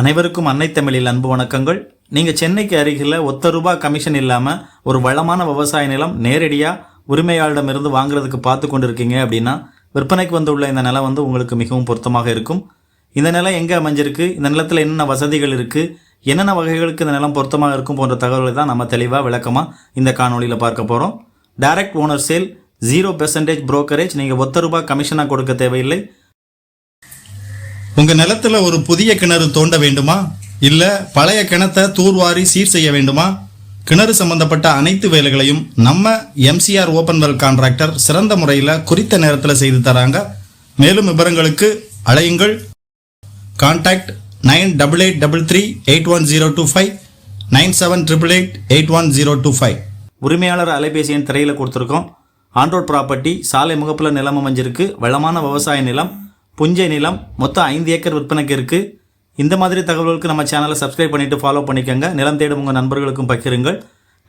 அனைவருக்கும் அன்னை தமிழில் அன்பு வணக்கங்கள். நீங்கள் சென்னைக்கு அருகில் ₹1 கமிஷன் இல்லாமல் ஒரு வளமான விவசாய நிலம் நேரடியாக உரிமையாளரிடமிருந்து வாங்குறதுக்கு பார்த்து கொண்டு இருக்கீங்க அப்படின்னா விற்பனைக்கு வந்துள்ள இந்த நிலம் உங்களுக்கு மிகவும் பொருத்தமாக இருக்கும். இந்த நிலம் எங்கே அமைஞ்சிருக்கு, இந்த நிலத்தில் என்னென்ன வசதிகள் இருக்குது, என்னென்ன வகைகளுக்கு இந்த நிலம் பொருத்தமாக இருக்கும் போன்ற தகவல்களை தான் நம்ம தெளிவாக விளக்கமாக இந்த காணொலியில் பார்க்க போகிறோம். டைரக்ட் ஓனர் சேல், 0% புரோக்கரேஜ், நீங்கள் ₹1 கமிஷனாக கொடுக்க தேவையில்லை. உங்கள் நிலத்தில் ஒரு புதிய கிணறு தோண்ட வேண்டுமா, இல்லை பழைய கிணத்தை தூர்வாரி சீர் செய்ய வேண்டுமா? கிணறு சம்பந்தப்பட்ட அனைத்து வேலைகளையும் நம்ம எம்சிஆர் ஓப்பன் வெல் கான்ட்ராக்டர் சிறந்த முறையில் குறித்த நேரத்தில் செய்து தராங்க. மேலும் விவரங்களுக்கு அழையுங்கள். கான்டாக்ட் 9883381025 9788811025. உரிமையாளர் அலைபேசி எண் திரையில் கொடுத்துருக்கோம். ஆன்ரோட் ப்ராப்பர்ட்டி, சாலை முகப்பில் நிலம் அமைஞ்சிருக்கு. வளமான விவசாய நிலம், புஞ்சை நிலம், மொத்தம் 5 ஏக்கர் விற்பனைக்கு இருக்குது. இந்த மாதிரி தகவல்களுக்கு நம்ம சேனலை சப்ஸ்கிரைப் பண்ணிவிட்டு ஃபாலோ பண்ணிக்கோங்க. நிலம் தேடும் உங்கள் நண்பர்களுக்கும் பகிருங்கள்.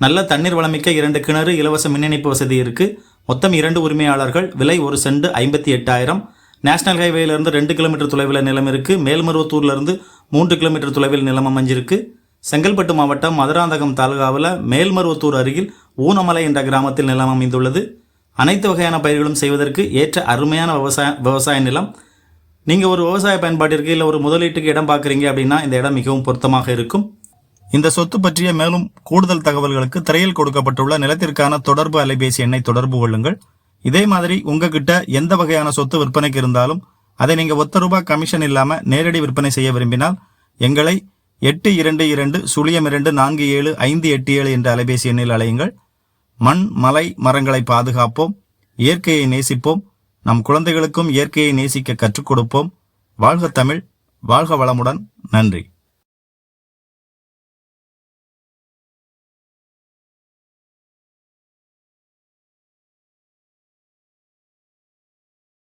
நல்ல தண்ணீர் வளமிக்க 2 கிணறு, இலவச மின் இணைப்பு வசதி இருக்குது. மொத்தம் 2 உரிமையாளர்கள். விலை 1 சென்ட் 58,000. நேஷனல் ஹைவேலேருந்து 2 கிலோமீட்டர் தொலைவில் நிலம் இருக்குது. மேல்மருவத்தூர்லேருந்து 3 கிலோமீட்டர் தொலைவில் நிலம் அமைஞ்சிருக்கு. செங்கல்பட்டு மாவட்டம் மதுராந்தகம் தாலுகாவில் மேல்மருவத்தூர் அருகில் ஊனமலை என்ற கிராமத்தில் நிலம் அமைந்துள்ளது. அனைத்து வகையான பயிர்களும் செய்வதற்கு ஏற்ற அருமையான விவசாய நிலம். நீங்கள் ஒரு விவசாய பயன்பாட்டிற்கு இல்லை ஒரு முதலீட்டுக்கு இடம் பார்க்குறீங்க அப்படின்னா இந்த இடம் மிகவும் பொருத்தமாக இருக்கும். இந்த சொத்து பற்றிய மேலும் கூடுதல் தகவல்களுக்கு திரையில் கொடுக்கப்பட்டுள்ள நிலத்திற்கான தொடர்பு அலைபேசி எண்ணை தொடர்பு கொள்ளுங்கள். இதே மாதிரி உங்ககிட்ட எந்த வகையான சொத்து விற்பனைக்கு இருந்தாலும் அதை நீங்கள் ₹1 கமிஷன் இல்லாமல் நேரடி விற்பனை செய்ய விரும்பினால் எங்களை 8220247587 என்ற அலைபேசி எண்ணில் அழையுங்கள். மண், மலை, மரங்களை பாதுகாப்போம், இயற்கையை நேசிப்போம், நம் குழந்தைகளுக்கும் இயற்கையை நேசிக்க கற்றுக் கொடுப்போம். வாழ்க தமிழ், வாழ்க வளமுடன். நன்றி.